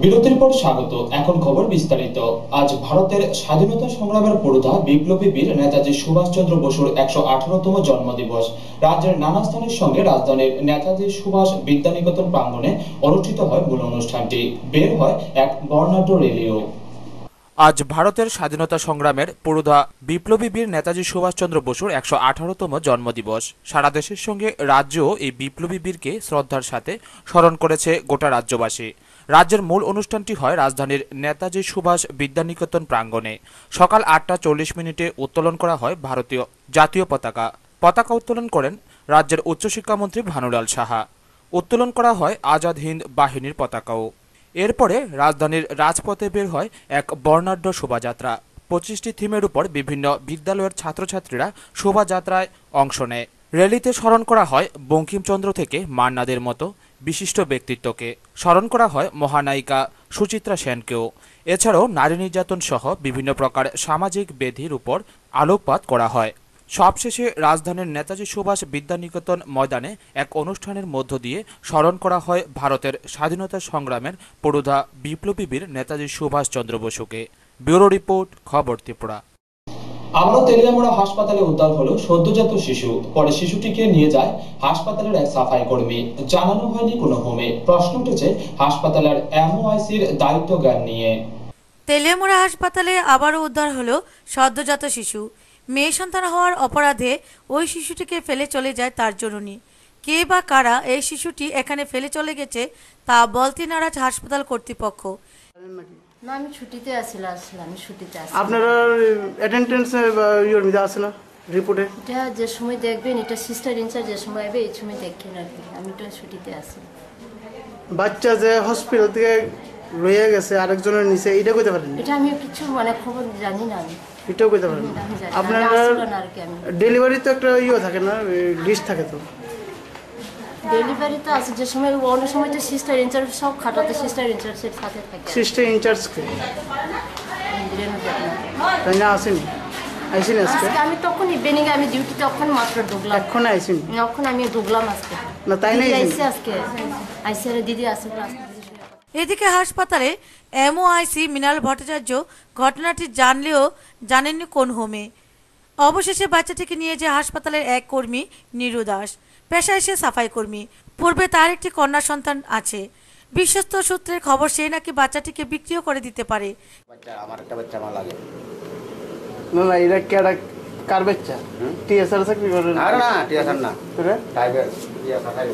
বিরতির পর স্বাগত। এখন খবর বিস্তারিত। আজ ভারতের স্বাধীনতা সংগ্রামের পুরোধা বিপ্লবী বীর নেতাজি সুভাষচন্দ্র বসুর ১১৮তম জন্মদিবস। রাজ্যের নানা স্থানের সঙ্গে রাজধানীর নেতাজি সুভাষ বিদ্যানিকেতন প্রাঙ্গণে অনুষ্ঠিত হয় মূল অনুষ্ঠানটি। বের হয় এক বর্ণাঢ্য র্যালিও। আজ ভারতের স্বাধীনতা সংগ্রামের পুরোধা বিপ্লবী বীর নেতাজি সুভাষচন্দ্র বসুর ১১৮তম জন্মদিবস। সারা দেশের সঙ্গে রাজ্যও এই বিপ্লবী বীরকে শ্রদ্ধার সাথে স্মরণ করেছে গোটা রাজ্যবাসী। রাজ্যের মূল অনুষ্ঠানটি হয় রাজধানীর নেতাজি সুভাষ বিদ্যানিকেতন প্রাঙ্গণে। সকাল ৮টা ৪০ মিনিটে উত্তোলন করা হয় ভারতীয় জাতীয় পতাকা। পতাকা উত্তোলন করেন রাজ্যের উচ্চশিক্ষামন্ত্রী ভানুলাল সাহা। উত্তোলন করা হয় আজাদ হিন্দ বাহিনীর পতাকাও। এরপরে রাজধানীর রাজপথে বের হয় এক বর্ণাঢ্য শোভাযাত্রা। ২৫টি থিমের উপর বিভিন্ন বিদ্যালয়ের ছাত্রছাত্রীরা শোভাযাত্রায় অংশ নেয়। র্যালিতে স্মরণ করা হয় বঙ্কিমচন্দ্র থেকে মান্নাদের মতো বিশিষ্ট ব্যক্তিত্বকে। স্মরণ করা হয় মহানায়িকা সুচিত্রা সেনকেও। এছাড়াও নারী নির্যাতন সহ বিভিন্ন প্রকার সামাজিক ব্যাধির উপর আলোকপাত করা হয়। সবশেষে রাজধানীর নেতাজি সুভাষ বিদ্যানিকেতন ময়দানে এক অনুষ্ঠানের মধ্য দিয়ে স্মরণ করা হয় ভারতের স্বাধীনতা সংগ্রামের পুরোধা বিপ্লবী বীর নেতাজি সুভাষচন্দ্র বসুকে। ব্যুরো রিপোর্ট, খবর ত্রিপুরা। আবারও তেলিয়ামুড়া হাসপাতালে উদ্ধার হলো সদ্যজাত শিশু। পরে শিশুটিকে নিয়ে যায় হাসপাতালের এক সাফাই কর্মী। জানানো হয়নি কোনো হোমে। প্রশ্ন উঠেছে হাসপাতালের এমওআইসির দায়িত্ব জ্ঞান নিয়ে। তেলিয়ামুড়া হাসপাতালে আবারও উদ্ধার হলো সদ্যজাত শিশু। মেয়ে সন্তান হওয়ার অপরাধে ওই শিশুটিকে ফেলে চলে যায় তার জননী। কে বা কারা এই শিশুটি এখানে ফেলে চলে গেছে তা বলতে নারাজ হাসপাতাল কর্তৃপক্ষ। না, আমি ছুটিতে আসছিলাম, আমি ছুটিতে আসছি। আপনারা অ্যাটেন্ডেন্স ইওর মধ্যে আছে না রিপোর্টে? এটা যে সময় দেখবেন, এটা সিস্টার ইনচার্জ যে সময় আসবে এই সময় দেখেন আর কি। আমি তো ছুটিতে আছি। বাচ্চা যে হসপিটাল থেকে রয়ে গেছে আরেকজনের নিচে, এটা কইতে পারেন? এটা আমি কিছু খবর জানি না। আমি এটাও কইতে পারেন? আপনারা ডেলিভারি তো একটা থাকে না, ডিশ থাকে তো? ডেলিভারি তো আছে যে সময়, অন্য সময় তো সিস্টার ইনচার্জ সব খাটাতে সিস্টার ইনচার্জের সাথে থাকে। সিস্টার ইনচার্জকে তাই না আসেনি? আইসিনি আজকে? আমি তখন ইভিনিং আমি ডিউটি তখন মাত্র ঢুকলাম। এখন আইসিনি? এখন আমি ঢুকলাম আজকে। না তাই না আজকে আইসি আর দিদি আসে। এদিকে হাসপাতালে এমওআইসি মৃণাল ভট্টাচার্য ঘটনাটি জানলেও জানেননি কোন হোমে। অবশেষে বাচ্চাটিকে নিয়ে যায় হাসপাতালের এক কর্মী নীরু দাস। পেশায় সে সাফাই কর্মী। পূর্বে তার একটি কন্যা সন্তান আছে। বিশ্বস্ত সূত্রের খবর সে নাকি বাচ্চাটিকে বিক্রিও করে দিতে পারে। আমার একটা বাচ্চা আমার লাগে। না না, এটা কেডা কার বাচ্চা? টিএসআর চাকরি করে? না টিএসআর না, ট্রাইবেল।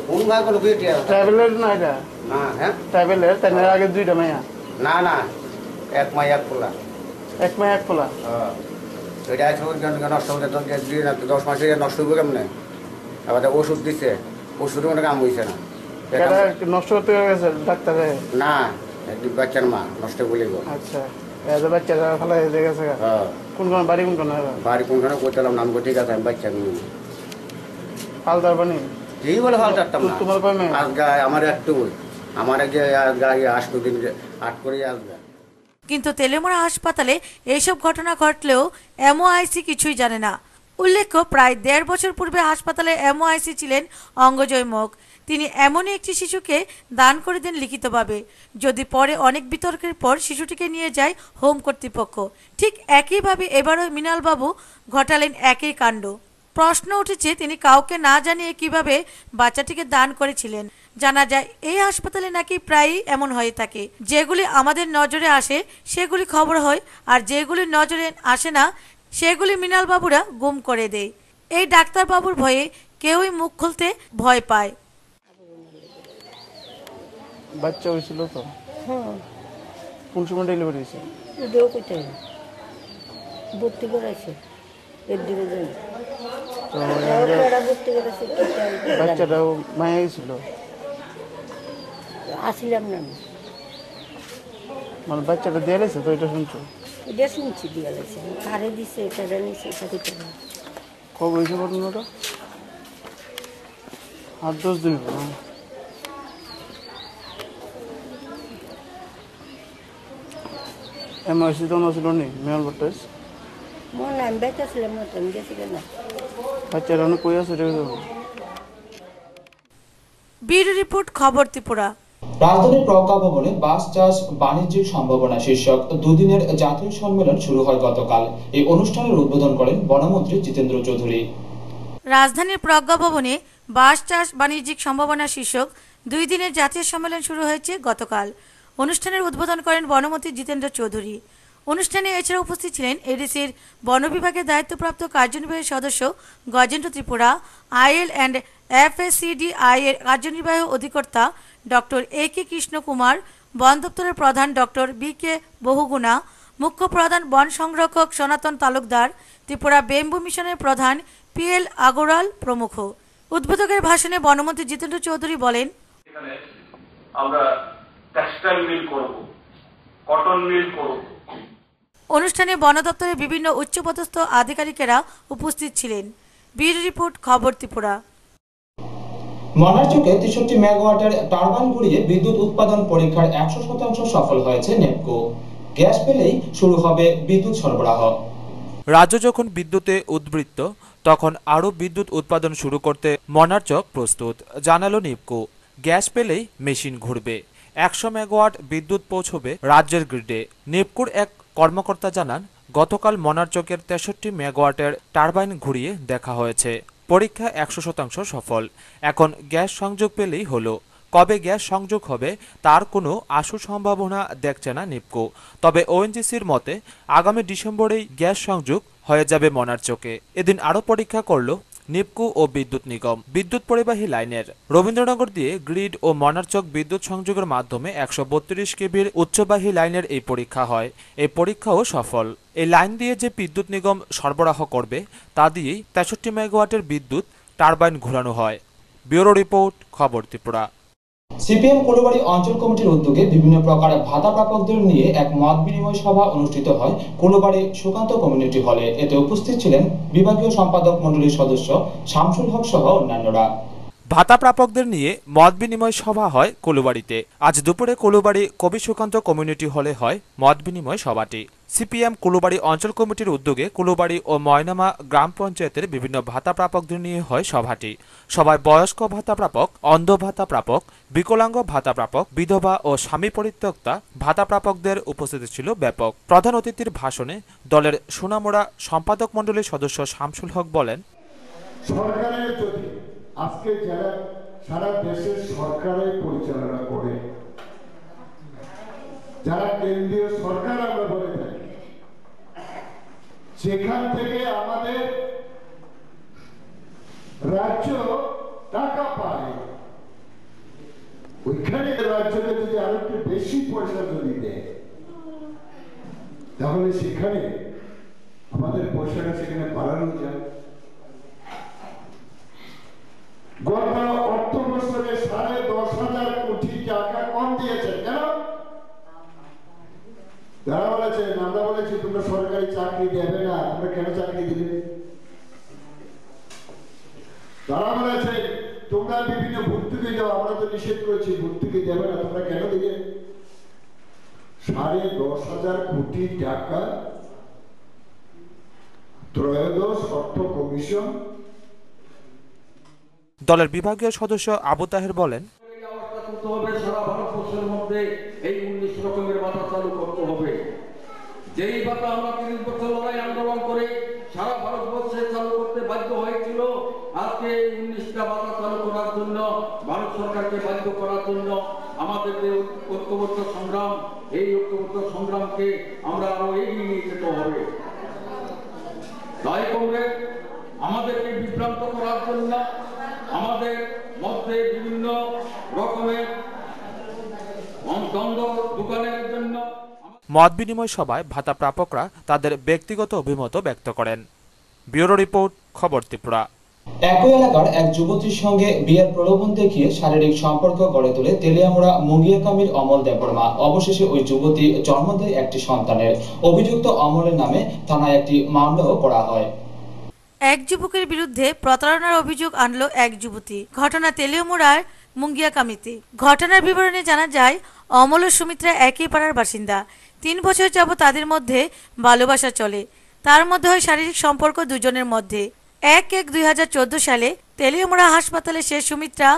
কোন গায় কোন বিয়ে টিএসআর? ট্রাইবেলের না এটা? না। হ্যাঁ ট্রাইবেলের। তাই না? আগে দুইটা মাইয়া? না এক মাই এক পোলা। এক মাই এক পোলা? হ্যাঁ। এটা নষ্ট হতে 10 মাসে নষ্ট হইব কেমনে? আবার ওষুধ দিচ্ছে, ওষুধ কোনো কাম হয়েছে না। নষ্ট করতে গেছে ডাক্তারে? না, একটি বাচ্চার মা নষ্ট বলিব। আচ্ছা, বাচ্চারা ভালো হয়ে গেছে। কোন বাড়ি কোন? বাড়ি কোনখানে করতেলাম নাম ঠিক আছে। আমি বাচ্চা নিয়ে ফালতার বানি এই বলে ফালতারতাম না। তোমার কয় মেয়ে? আমার একটু, আমার আগে আসতো দিন 8 করে আসবে। কিন্তু তেলিয়ামুড়া হাসপাতালে এইসব ঘটনা ঘটলেও এমওআইসি কিছুই জানে না। উল্লেখ্য, প্রায় 1.5 বছর পূর্বে হাসপাতালে এমওআইসি ছিলেন অঙ্গজয় মুখ। তিনি এমনই একটি শিশুকে দান করে দেন লিখিতভাবে। যদি পরে অনেক বিতর্কের পর শিশুটিকে নিয়ে যায় হোম কর্তৃপক্ষ। ঠিক একইভাবে এবারও মৃণালবাবু ঘটালেন একই কাণ্ড। প্রশ্ন উঠেছে তিনি কাউকে না জানিয়ে কিভাবে বাচ্চাটিকে দান করেছিলেন। জানা যায় এই হাসপাতালে নাকি প্রায়ই এমন হয়ে থাকে। যেগুলি আমাদের নজরে আসে সেগুলি খবর হয়, আর যেগুলি নজরে আসে না সেগুলি মৃণালবাবুরা গুম করে দেয়। এই ডাক্তারবাবুর ভয়ে কেউই মুখ খুলতে ভয় পায়। বাচ্চা হয়েছিল তো? কোন সময় ডেলিভারি হয়েছে? ভর্তি করাইছে বাচ্চাটাও মায়া গেছিল? আসিলাম না, মানে বাচ্চাটা দিয়ে গেছে তো? এটা শুনছো? এটা শুনছি দিয়ে গেছে। কারে দিছে এটা জানিস? এটা দিতে কবে হয়েছে ঘটনাটা? 8-10 দিন হলো। এমআইসি তো ছিল নি মেল ভট্টাচ? মনে আমি বেঁচে ছিলাম না, তুমি গেছি না। বাচ্চারা কই আছে? ব্যুরো রিপোর্ট, খবর ত্রিপুরা। রাজধানীর প্রজ্ঞা ভবনে বাস চাষ বাণিজ্যিক সম্ভাবনা শীর্ষক দুদিনের জাতীয় সম্মেলন শুরু হয় গতকাল। এই অনুষ্ঠানের উদ্বোধন করেন বনমন্ত্রী জিতেন্দ্র চৌধুরী। রাজধানীর প্রজ্ঞা ভবনে বাস চাষ বাণিজ্যিক সম্ভাবনা শীর্ষক 2 দিনের জাতীয় সম্মেলন শুরু হয়েছে গতকাল। অনুষ্ঠানের উদ্বোধন করেন বনমন্ত্রী জিতেন্দ্র চৌধুরী। অনুষ্ঠানে এছাড়া উপস্থিত ছিলেন এডিসির বন বিভাগের দায়িত্বপ্রাপ্ত কার্যনির্বাহী সদস্য Gajendra Tripura, IL and FACDI এর কার্যনির্বাহী অধিকর্তা ডক্টর AK কৃষ্ণ কুমার, বন দপ্তরের প্রধান ডক্টর BK বহুগুণা, মুখ্য প্রধান বন সংরক্ষক সনাতন তালুকদার, ত্রিপুরা বেম্বু মিশনের প্রধান PL আগরওয়াল প্রমুখ। উদ্বোধকের ভাষণে বনমন্ত্রী জিতেন্দ্র চৌধুরী বলেন, আমরা টেক্সটাইল মিল করব, কটন মিল করব। অনুষ্ঠানে বন দপ্তরের বিভিন্ন উচ্চপদস্থ আধিকারিকেরা উপস্থিত ছিলেন। ব্যুরো রিপোর্ট, খবর ত্রিপুরা। মনারচকে 63 মেগাওয়াটের টারবাইন ঘুরিয়ে বিদ্যুৎ উৎপাদন পরীক্ষার 100% সফল হয়েছে নেপকো। গ্যাস পেলেই শুরু হবে বিদ্যুৎ সরবরাহ। রাজ্য যখন বিদ্যুতে উদ্বৃত্ত, তখন আরও বিদ্যুৎ উৎপাদন শুরু করতে মনারচক প্রস্তুত, জানালো নিপকো। গ্যাস পেলেই মেশিন ঘুরবে, 100 মেগাওয়াট বিদ্যুৎ পৌঁছবে রাজ্যের গ্রিডে। নিপকোর এক কর্মকর্তা জানান, গতকাল মনারচকের 63 মেগাওয়াটের টারবাইন ঘুরিয়ে দেখা হয়েছে। পরীক্ষা 100% সফল। এখন গ্যাস সংযোগ পেলেই হলো। কবে গ্যাস সংযোগ হবে তার কোনো আশু সম্ভাবনা দেখছে না নিপকো। তবে ONGCর মতে আগামী ডিসেম্বরেই গ্যাস সংযোগ হয়ে যাবে মনারচকে। এদিন আরও পরীক্ষা করল নিপকো ও বিদ্যুৎ নিগম। বিদ্যুৎ পরিবাহী লাইনের রবীন্দ্রনগর দিয়ে গ্রিড ও মনারচক বিদ্যুৎ সংযোগের মাধ্যমে 132 কেবির উচ্চবাহী লাইনের এই পরীক্ষা হয়। এই পরীক্ষাও সফল। এই লাইন দিয়ে যে বিদ্যুৎ নিগম সরবরাহ করবে তা দিয়েই 63 মেগাওয়াটের বিদ্যুৎ টারবাইন ঘোরানো হয়। ব্যুরো রিপোর্ট, খবর ত্রিপুরা। সিপিএম কোলবাড়ি অঞ্চল কমিটির উদ্যোগে বিভিন্ন প্রকার ভাতা প্রাপকদের নিয়ে এক মত বিনিময় সভা অনুষ্ঠিত হয় কোলবাড়ি সুকান্ত কমিউনিটি হলে। এতে উপস্থিত ছিলেন বিভাগীয় সম্পাদক মণ্ডলীর সদস্য শামসুল হক সহ অন্যান্যরা। ভাতা প্রাপকদের নিয়ে মত বিনিময় সভা হয় কোলবাড়িতে। আজ দুপুরে কোলবাড়ি কবি সুকান্ত কমিউনিটি হলে হয় মত বিনিময় সভাটি। সিপিএম কোলবাড়ি অঞ্চল কমিটির উদ্যোগে কোলবাড়ি ও ময়নামা গ্রাম পঞ্চায়েতের বিভিন্ন ভাতা প্রাপকদের নিয়ে হয় সভাটি। সভায় বয়স্ক ভাতা প্রাপক, অন্ধ ভাতা প্রাপক, বিকলাঙ্গ ভাতা প্রাপক, বিধবা ও স্বামী পরিত্যক্তা ভাতা প্রাপকদের উপস্থিতি ছিল ব্যাপক। প্রধান অতিথির ভাষণে দলের সোনামুড়া সম্পাদক মণ্ডলীর সদস্য শামসুল হক বলেন, সরকারের যদি আজকে যারা সারা দেশের সরকারে পরিচালনা করে, যারা কেন্দ্রীয় সরকার আমরা বলে থাকি, সেখান থেকে আমাদের রাজ্য টাকা পায়, ওইখানে রাজ্যকে যদি আরো একটু বেশি পয়সা যদি দেয়, তাহলে সেখানে আমাদের পয়সাটা সেখানে বাড়ানো যায়। গত অর্থ বছরে 10,500 কোটি টাকা কম দিয়েছে। কেন? তারা বলেছে, আমরা বলেছি তোমরা সরকারি চাকরি দেবে না, তোমরা কেন চাকরি দিবে? তারা বলেছে তোমরা বিভিন্ন ভর্তুকি দাও, আমরা তো নিষেধ করেছি, ভর্তুকি দেবে না, তোমরা কেন দিবে? 10,500 কোটি টাকা ত্রয়োদশ অর্থ কমিশন। দলের বিভাগীয় সদস্য আবু তাহের বলেন, সারা ভারতবর্ষের মধ্যে এই 19 রকমের ভাতা চালু করতে হবে। যেই ভাতা আমরা 30 বছর লড়াই আন্দোলন করে সারা ভারতবর্ষে চালু করতে বাধ্য হয়েছিল, আজকে 19টা ভাতা চালু করার জন্য ভারত সরকারকে বাধ্য করার জন্য আমাদের যে ঐক্যবদ্ধ সংগ্রাম, এই ঐক্যবদ্ধ সংগ্রামকে আমরা আরো এগিয়ে নিয়ে যেতে হবে। তাই কংগ্রেস আমাদেরকে বিভ্রান্ত করার জন্য, আমাদের মধ্যে বিভিন্ন রকমের দ্বন্দ্ব দোকানের জন্য। মত বিনিময় সভায় ভাতা প্রাপকরা তাদের ব্যক্তিগত অভিমত ব্যক্ত করেন। ব্যুরো রিপোর্ট, খবর ত্রিপুরা। একই এলাকার এক যুবতীর সঙ্গে বিয়ের প্রলোভন দেখিয়ে শারীরিক সম্পর্ক গড়ে তোলে তেলিয়ামুড়া মুঙ্গিয়াকামির অমল দেববর্মা। অবশেষে ওই যুবতী জন্ম দেয় একটি সন্তানের। অভিযুক্ত অমলের নামে থানায় একটি মামলাও করা হয়। এক যুবকের বিরুদ্ধে প্রতারণার অভিযোগ আনলো এক যুবতী। ঘটনা তেলিয়ামুড়ার মুঙ্গিয়াকামিতে। ঘটনার বিবরণে জানা যায়, অমল ও সুমিত্রা একই পাড়ার বাসিন্দা। 3 বছর যাবত তাদের মধ্যে ভালোবাসা চলে। তার মধ্যে হয় শারীরিক সম্পর্ক দুজনের মধ্যে। 1/1/2014 সালে তেলিয়ামুড়া হাসপাতালে সে সুমিত্রা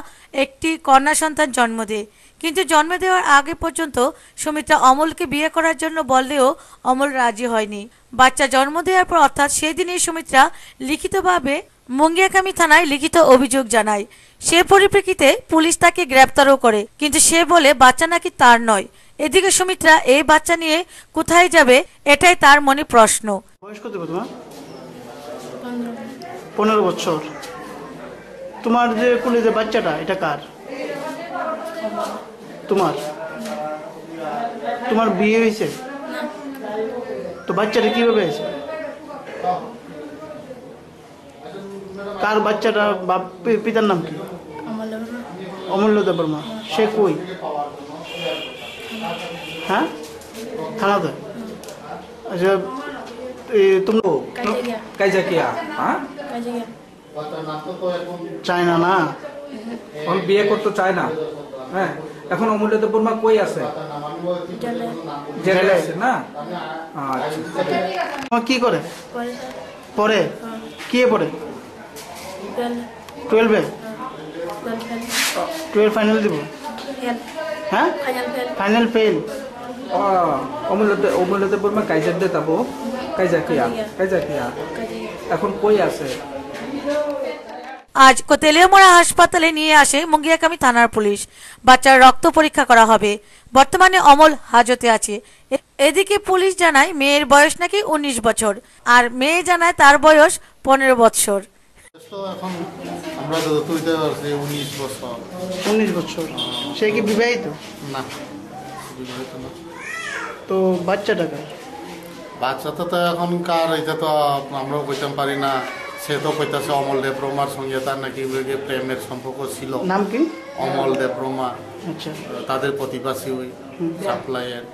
একটি কন্যা সন্তান জন্ম দেয়, কিন্তু জন্ম দেওয়ার আগে পর্যন্ত সুমিত্রা অমলকে বিয়ে করার জন্য বললেও অমল রাজি হয়নি। বাচ্চা জন্ম দেওয়ার পর অর্থাৎ সেদিনই সুমিত্রা লিখিতভাবে মুঙ্গিয়াকামী থানায় লিখিত অভিযোগ জানায়। সে পরিপ্রেক্ষিতে পুলিশ তাকে গ্রেপ্তারও করে, কিন্তু সে বলে বাচ্চা নাকি তার নয়। এদিকে সুমিত্রা এই বাচ্চা নিয়ে কোথায় যাবে এটাই তার মনে প্রশ্ন। বয়স কত তোমার? 15 বছর। তোমার যে কোলে যে বাচ্চাটা এটা কার? তোমার? তোমার বিয়ে হয়েছে? তো বাচ্চাটা কিভাবে হয়েছে? কার বাচ্চাটা? বাপ পিতার নাম কি? অমূল্য দেববর্মা। সে কই? হ্যাঁ, থানাতে। আচ্ছা, তুমি কাইজা কিয়া হ্যাঁ চায় না? না, এখন বিয়ে করতে চায় না। হ্যাঁ, এখন অমূল্য দেববর্মা কই আছে? জেলে আছে না? আচ্ছা, কি করে? পরে কি পড়ে? 12-এ? 12 ফাইনাল দিব? হ্যাঁ, ফাইনাল ফেল। অমূল্য দেববর্মা কাইজা দে তাবো কাইজা কিয়া এখন কই আছে? আজ তেলিয়ামুড়া হাসপাতালে নিয়ে আসে মুঙ্গিয়াকামী থানার পুলিশ। বাচ্চার রক্ত পরীক্ষা করা হবে। বর্তমানে অমল হাজতে আছে। এদিকে পুলিশ জানায় মেয়ের বয়স নাকি 19 বছর, আর মেয়ে জানায় তার বয়স 15 বছর। এখন আমরা যত হইতে পারছি 19 বছর। সে কি বিবাহিত? না, বিবাহিত না। তো বাচ্চাটা কার? বাচ্চাটা তো এখন কার এটা তো আমরাও কইতাম পারি না। সে তো কইতাছে অমল দেববর্মার সঙ্গে তার নাকি প্রেমের সম্পর্ক ছিল। নাম কি? অমল দেববর্মা। আচ্ছা, তাদের প্রতিবাসী ওই সাপ্লাইয়ের।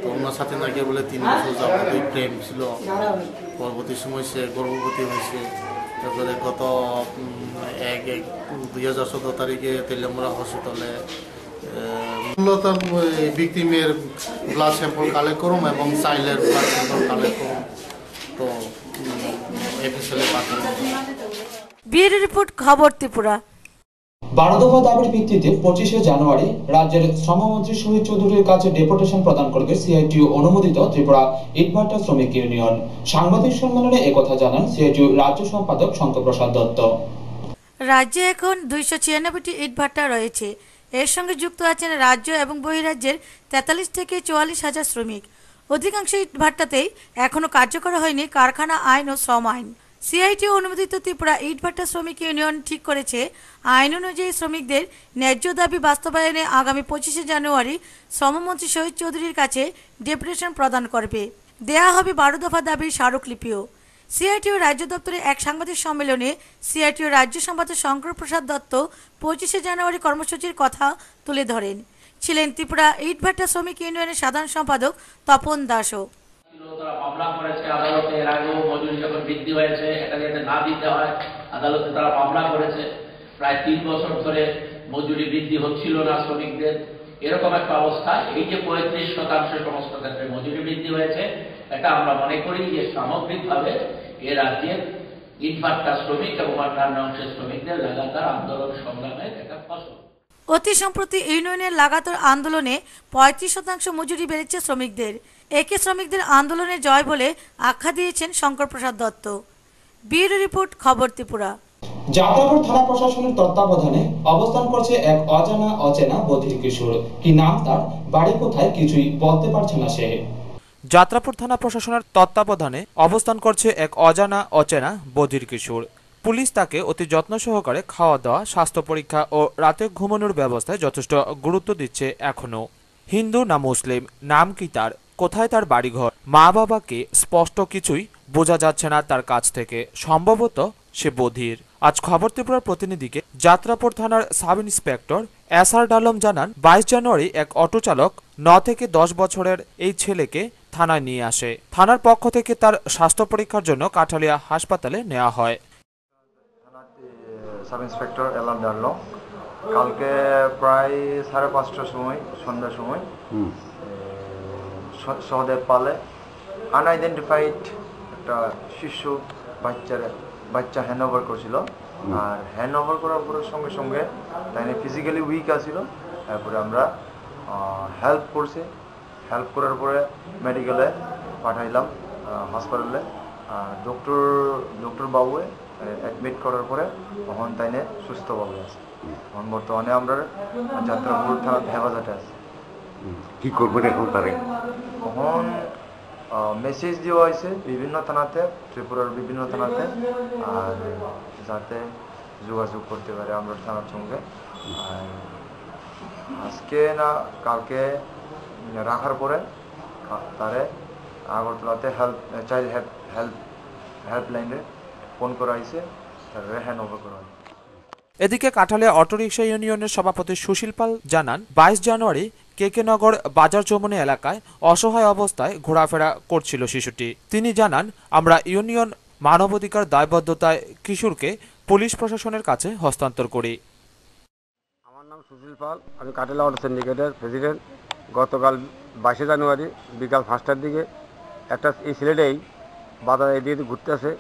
তো ওনার সাথে নাকি বলে 3 বছর যাবতীয় প্রেম ছিল। পরবর্তী সময় সে গর্ভবতী হয়েছে। তারপরে গত 1/1/2014 তারিখে তেলিয়ামুড়া হসপিটালে মূলত ভিকটিমের ব্লাড স্যাম্পল কালেক্ট করুম এবং চাইল্ডের ব্লাড স্যাম্পল কালেক্ট করুম। তো এফএসএলে পাঠানো। ব্যুরো রিপোর্ট, খবর ত্রিপুরা। 12 দফা দাবির ভিত্তিতে 25শে জানুয়ারি রাজ্যের শ্রমমন্ত্রী শহীদ চৌধুরীর কাছে ডেপুটেশন প্রদান করবে সিআইটিইউ অনুমোদিত ত্রিপুরা ইটভাটা শ্রমিক ইউনিয়ন। সাংবাদিক সম্মেলনে একথা জানান সিআইটিইউ রাজ্য সম্পাদক শঙ্করপ্রসাদ দত্ত। রাজ্যে এখন 296টি ইটভাটা রয়েছে। এর সঙ্গে যুক্ত আছেন রাজ্য এবং বহিরাজ্যের 43 থেকে 44 হাজার শ্রমিক। অধিকাংশ ইটভাটাতেই এখনো কার্যকর হয়নি কারখানা আইন ও শ্রম আইন। সিআইটিইউ অনুমোদিত ত্রিপুরা ইটভাটা শ্রমিক ইউনিয়ন ঠিক করেছে আইন অনুযায়ী শ্রমিকদের ন্যায্য দাবি বাস্তবায়নে আগামী 25শে জানুয়ারি শ্রমমন্ত্রী শহীদ চৌধুরীর কাছে ডেপুটেশন প্রদান করবে। দেয়া হবে 12 দফা দাবির স্মারকলিপিও। সিআইটিইউ রাজ্য দপ্তরে এক সাংবাদিক সম্মেলনে সিআইটিইউ রাজ্য সম্পাদক শঙ্করপ্রসাদ দত্ত 25শে জানুয়ারি কর্মসূচির কথা তুলে ধরেন। ছিলেন ত্রিপুরা ইটভাটা শ্রমিক ইউনিয়নের সাধারণ সম্পাদক তপন দাসও। তারা মামলা করেছে আদালতে, এর আগেও মজুরি যখন বৃদ্ধি হয়েছে এটা যাতে না দিতে হয় আদালতে তারা মামলা করেছে। প্রায় 3 বছর ধরে মজুরি বৃদ্ধি হচ্ছিল না শ্রমিকদের, এরকম একটা অবস্থা। এই যে 35% সমস্ত ক্ষেত্রে মজুরি বৃদ্ধি হয়েছে, এটা আমরা মনে করি যে সামগ্রিকভাবে এ রাজ্যের ইটভাটা শ্রমিক এবং অন্যান্য অংশের শ্রমিকদের লাগাতার আন্দোলন সংগ্রামের একটা ফসল। অতি সম্প্রতি ইউনিয়নের লাগাতার আন্দোলনে 35% মজুরি বেড়েছে শ্রমিকদের। একে শ্রমিকদের আন্দোলনে জয় বলে আখ্যা দিয়েছেন শঙ্করপ্রসাদ দত্ত। ব্যুরো রিপোর্ট, খবর ত্রিপুরা। যাত্রাপুর থানা প্রশাসনের তত্ত্বাবধানে অবস্থান করছে এক অচেনা বধির কিশোর। কি নাম তার, বাড়ি কোথায় কিছুই বলতে পারছে না সে। যাত্রাপুর থানা প্রশাসনের তত্ত্বাবধানে অবস্থান করছে এক অচেনা বধির কিশোর। পুলিশ তাকে অতি যত্ন সহকারে খাওয়া দাওয়া, স্বাস্থ্য পরীক্ষা ও রাতে ঘুমানোর ব্যবস্থায় যথেষ্ট গুরুত্ব দিচ্ছে। এখনো হিন্দু না মুসলিম, নাম কি তার, কোথায় তার বাড়িঘর, মা বাবাকে স্পষ্ট কিছুই বোঝা যাচ্ছে না তার কাছ থেকে। সম্ভবত সে বধির। আজ খবর ত্রিপুরার প্রতিনিধিকে যাত্রাপুর থানার সাব ইন্সপেক্টর এসআর ডালম জানান, 22 জানুয়ারি এক অটো চালক 9 থেকে 10 বছরের এই ছেলেকে থানায় নিয়ে আসে। থানার পক্ষ থেকে তার স্বাস্থ্য পরীক্ষার জন্য কাঠালিয়া হাসপাতালে নেওয়া হয়। সাব ইন্সপেক্টর এসআর ডালম কালকে প্রায় 5:30টার সময়, সন্ধ্যার সময় সহদেব পালে আনআইডেন্টিফাইড একটা শিশু বাচ্চার বাচ্চা হ্যান্ড ওভার করছিল। আর হ্যান্ড ওভার করার পরে সঙ্গে সঙ্গে তাই ফিজিক্যালি উইক আছিল। তারপরে আমরা হেল্প করছি, হেল্প করার পরে মেডিকেলে পাঠাইলাম হাসপাতালে। ডক্টর বাবুয়ে অ্যাডমিট করার পরে তখন তাইনে সুস্থভাবে আছে। এখন বর্তমানে আমরা যাত্রাপুর থানা হেফাজতে আছে। কি করবেন এখন তারে? তখন মেসেজ দেওয়া হয়েছে বিভিন্ন থানাতে, ত্রিপুরার বিভিন্ন থানাতে, আর যাতে যোগাযোগ করতে পারে আমরা থানার সঙ্গে। আর আজকে না কালকে রাখার পরে তারে আগরতলাতে চাইল্ড হেল্পলাইনে ফোন করা হয়েছে, তারপরে হ্যান্ড ওভার করা হয়েছে। এদিকে কাঠালিয়া অটোরিকশা ইউনিয়নের সভাপতি সুশীল পাল জানান, 22 জানুয়ারি কেকেনগর বাজার চৌমনি এলাকায় অসহায় অবস্থায় ঘোরাফেরা করছিল শিশুটি। তিনি জানান, আমরা ইউনিয়ন মানবাধিকার দায়বদ্ধতায় কিশোরকে পুলিশ প্রশাসনের কাছে হস্তান্তর করি। আমার নাম সুশীল পাল, আমি কাঠালিয়া অটো সিন্ডিকেটের প্রেসিডেন্ট। গতকাল 22 জানুয়ারি বিকাল 5টার দিকে এই ছেলেটাই বাজার এদিকে ঘুরতে আসে।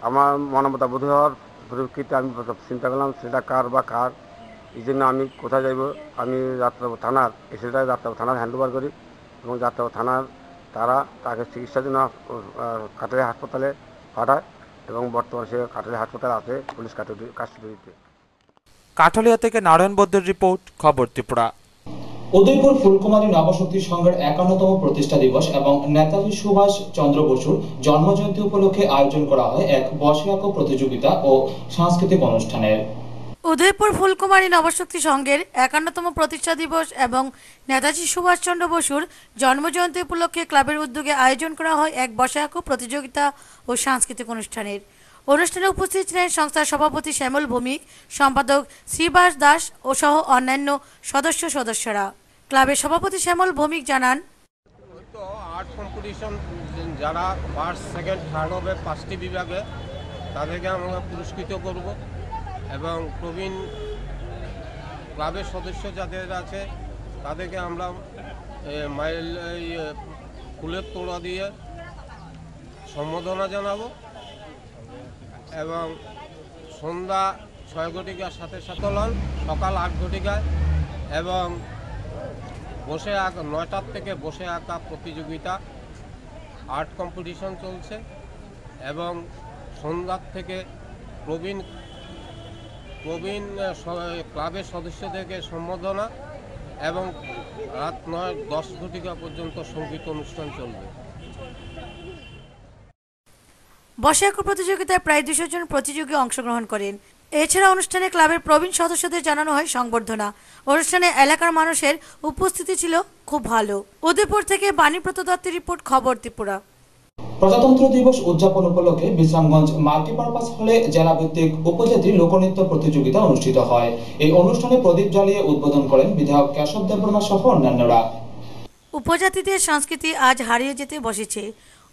আমার মানবতা বোধ হওয়ার পরিপ্রেক্ষিতে আমি চিন্তা করলাম সেটা কার বা কার, এই জন্য আমি কোথায় যাইব, আমি যাত্রাবাবু থানার এই ছেলেটা যাত্রাবাবু থানার হ্যান্ড ওভার করি এবং যাত্রাবাবু থানার তাকে চিকিৎসার জন্য কাঠালিয়া হাসপাতালে পাঠায় এবং বর্তমানে সে কাঠালিয়া হাসপাতালে আছে পুলিশ কাস্টডিতে। কাঠালিয়া থেকে নারায়ণ বদ্দের রিপোর্ট, খবর ত্রিপুরা। উদয়পুর ফুলকুমারী নবশক্তি সংঘের 51তম প্রতিষ্ঠা দিবস এবং নেতাজি সুভাষ চন্দ্র বসুর জন্মজয়ন্তী উপলক্ষে আয়োজন করা হয় এক বসে আঁকো প্রতিযোগিতা ও সাংস্কৃতিক অনুষ্ঠানের। উদয়পুর ফুলকুমারী নবশক্তি সংঘের 51তম প্রতিষ্ঠা দিবস এবং নেতাজি সুভাষচন্দ্র বসুর জন্মজয়ন্তী উপলক্ষে ক্লাবের উদ্যোগে আয়োজন করা হয় এক বসে আঁকো প্রতিযোগিতা ও সাংস্কৃতিক অনুষ্ঠানের। অনুষ্ঠানে উপস্থিত ছিলেন সংস্থার সভাপতি শ্যামল ভৌমিক, সম্পাদক শ্রীবাস দাস ও সহ অন্যান্য সদস্যরা। ক্লাবের সভাপতি শ্যামল ভৌমিক জানান, আর্ট কম্পিটিশন যারা ফার্স্ট, সেকেন্ড, থার্ড হবে 5টি বিভাগে, তাদেরকে আমরা পুরস্কৃত করব এবং প্রবীণ ক্লাবের সদস্য যাদের আছে তাদেরকে আমরা ফুলের তোড়া দিয়ে সম্বোধনা জানাবো এবং সন্ধ্যা 6 ঘটিকার সাথে লন সকাল 8 ঘটিকায় এবং বসে আঁকা 9টার থেকে বসে আঁকা প্রতিযোগিতা আর্ট কম্পিটিশন চলছে এবং সন্ধ্যার থেকে প্রবীণ ক্লাবের সদস্যদেরকে সম্বোধনা এবং রাত 9-10 ঘটিকা পর্যন্ত সঙ্গীত অনুষ্ঠান চলবে। বসে আঁকো প্রতিযোগিতায় প্রায় 200 জন প্রতিযোগী অংশগ্রহণ করেন। এছাড়া অনুষ্ঠানে ক্লাবের প্রবীণ সদস্যদের জানানো হয় সংবর্ধনা। অনুষ্ঠানে এলাকার মানুষের উপস্থিতি ছিল খুব ভালো। উদয়পুর থেকে বাণীব্রত দত্তের রিপোর্ট, খবর ত্রিপুরা। প্রজাতন্ত্র দিবস উদযাপন উপলক্ষে বিশ্রামগঞ্জ মাল্টিপারপাস হলে জেলাভিত্তিক উপজাতি লোকনৃত্য প্রতিযোগিতা অনুষ্ঠিত হয়। এই অনুষ্ঠানে প্রদীপ জ্বালিয়ে উদ্বোধন করেন বিধায়ক কেশব দেববর্মা সহ অন্যান্যরা। উপজাতিদের সংস্কৃতি আজ হারিয়ে যেতে বসেছে।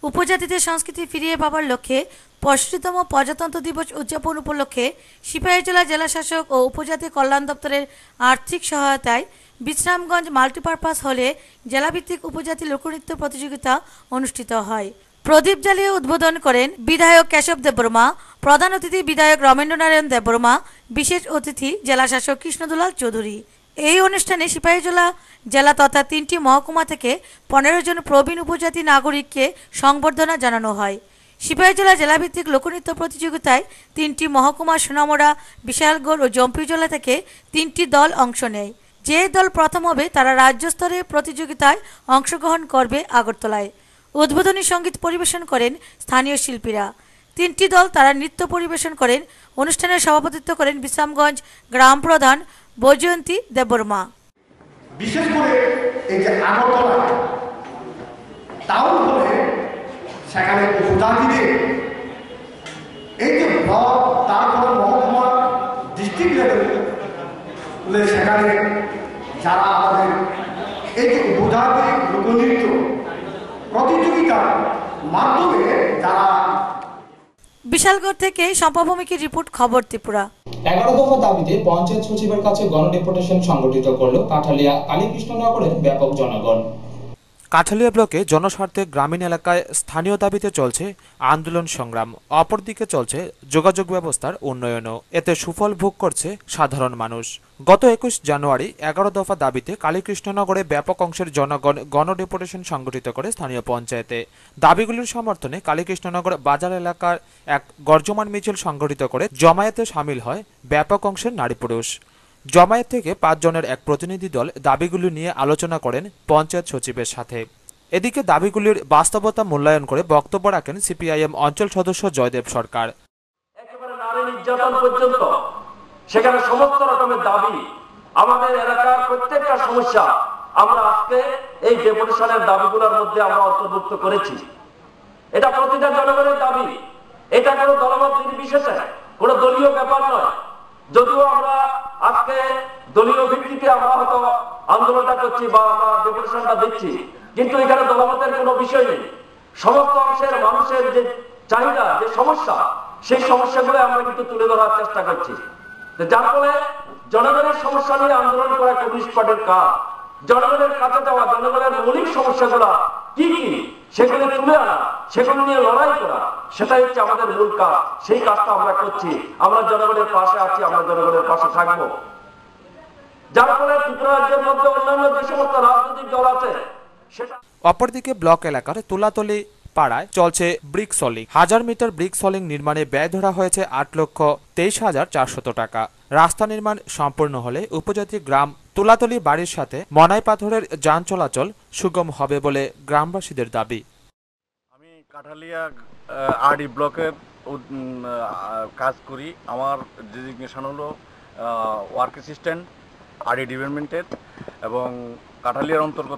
উপজাতিদের সংস্কৃতি ফিরিয়ে পাবার লক্ষ্যে 65তম প্রজাতন্ত্র দিবস উদযাপন উপলক্ষে সিপাহীজলা জেলা শাসক ও উপজাতি কল্যাণ দপ্তরের আর্থিক সহায়তায় বিশ্রামগঞ্জ মাল্টিপারপাস হলে জেলাভিত্তিক উপজাতি লোকনৃত্য প্রতিযোগিতা অনুষ্ঠিত হয়। প্রদীপ জ্বালিয়ে উদ্বোধন করেন বিধায়ক কেশব দেববর্মা, প্রধান অতিথি বিধায়ক রমেন্দ্রনারায়ণ দেববর্মা, বিশেষ অতিথি জেলা শাসক কৃষ্ণদুলাল চৌধুরী। এই অনুষ্ঠানে সিপাহীজলা জেলা তথা 3টি মহকুমা থেকে 15 জন প্রবীণ উপজাতি নাগরিককে সংবর্ধনা জানানো হয়। সিপাহীজলা জেলাভিত্তিক লোকনৃত্য প্রতিযোগিতায় 3টি মহকুমা সোনামুড়া, বিশালগড় ও জম্পিজলা থেকে 3টি দল অংশ নেয়। যে দল প্রথম হবে তারা রাজ্য স্তরে প্রতিযোগিতায় অংশগ্রহণ করবে আগরতলায়। উদ্বোধনী সঙ্গীত পরিবেশন করেন স্থানীয় শিল্পীরা। 3টি দল তারা নৃত্য পরিবেশন করেন। অনুষ্ঠানের সভাপতিত্ব করেন বিশ্রামগঞ্জ গ্রাম প্রধান বৈজয়ন্তী দেববর্মা। বিশেষ করে এই যে আগরতলা টাউন হলে সেখানে উপজাতিদের এই যে ব্লক, তারপরে মহকুমা, ডিস্ট্রিক্ট লেভেলে সেখানে যারা আমাদের এই যে উপজাতি লোকনৃত্য প্রতিযোগিতার মাধ্যমে যারা। বিশালগড় থেকে সম্পাভূমিকের রিপোর্ট, খবর ত্রিপুরা। 11 দফা দাবিতে পঞ্চায়েত সচিবের কাছে গণডেপুটেশন সংগঠিত করল কাঠালিয়া কালীকৃষ্ণনগরের ব্যাপক জনগণ। কাঠালিয়া ব্লকে জনস্বার্থে গ্রামীণ এলাকায় স্থানীয় দাবিতে চলছে আন্দোলন সংগ্রাম, অপরদিকে চলছে যোগাযোগ ব্যবস্থার উন্নয়নও। এতে সুফল ভোগ করছে সাধারণ মানুষ। গত 21 জানুয়ারি 11 দফা দাবিতে কালীকৃষ্ণনগরে ব্যাপক অংশের জনগণ গণডেপুটেশন সংগঠিত করে স্থানীয় পঞ্চায়েতে। দাবিগুলির সমর্থনে কালীকৃষ্ণনগর বাজার এলাকার এক গর্জমান মিছিল সংগঠিত করে জমায়েতে সামিল হয় ব্যাপক অংশের নারী পুরুষ। জমায়েত থেকে 5 জনের এক প্রতিনিধি দল দাবিগুলি নিয়ে আলোচনা করেন পঞ্চায়েত সচিবের সাথে। এদিকে দাবিগুলির বাস্তবতা মূল্যায়ন করে বক্তব্য রাখেন সিপিআইএম অঞ্চল সদস্য জয়দেব সরকার। একেবারে নারী নির্যাতন পর্যন্ত সেখানে সমস্ত রকমের দাবি, আমাদের এলাকার প্রত্যেকটা সমস্যা আমরা আজকে এই ডেপুটেশনের দাবিগুলোর মধ্যে আমরা অন্তর্ভুক্ত করেছি। এটা প্রতিটা জনগণের দাবি, এটা কোনো দলমত নির্বিশেষে কোনো দলীয় ব্যাপার নয়। যদিও আমরা আজকে দলীয় ভিত্তিতে আমরা হয়তো আন্দোলনটা করছি বা আমরা ডেপুটেশনটা দিচ্ছি, কিন্তু এখানে দলমতের কোনো বিষয় নেই। সমস্ত অংশের মানুষের যে চাহিদা, যে সমস্যা, সেই সমস্যাগুলো আমরা কিন্তু তুলে ধরার চেষ্টা করছি। যার ফলে জনগণের সমস্যা নিয়ে আন্দোলন করা কমিউনিস্ট পার্টির কাজ। জনগণের কাছে যাওয়া, জনগণের মৌলিক সমস্যাগুলো কি কি সেগুলো তুলে আনা, সেগুলো নিয়ে লড়াই করা, সেটাই হচ্ছে আমাদের মূল কাজ। সেই কাজটা আমরা করছি। আমরা জনগণের পাশে আছি, আমরা জনগণের পাশে থাকবো। যার ফলে ত্রিপুরা রাজ্যের মধ্যে অন্যান্য যে সমস্ত রাজনৈতিক দল আছে সেটা। অপরদিকে ব্লক এলাকার তুলাতলি পাড়ায় চলছে brick soling. 1000 metre brick soling নির্মাণে ব্যয় ধরা হয়েছে 8,23,400 টাকা। রাস্তা নির্মাণ সম্পূর্ণ হলে উপজাতি গ্রাম তুলাতলি বাড়ির সাথে মনাই পাথরের যান চলাচল সুগম হবে বলে গ্রামবাসীদের দাবি। আমি কাঠালিয়া আরডি ব্লকের কাজ করি। আমার ডেজিগনেশন হলো ওয়ার্ক অ্যাসিস্ট্যান্ট আরডি ডিপার্টমেন্টের এবং কাঠালিয়ার অন্তর্গত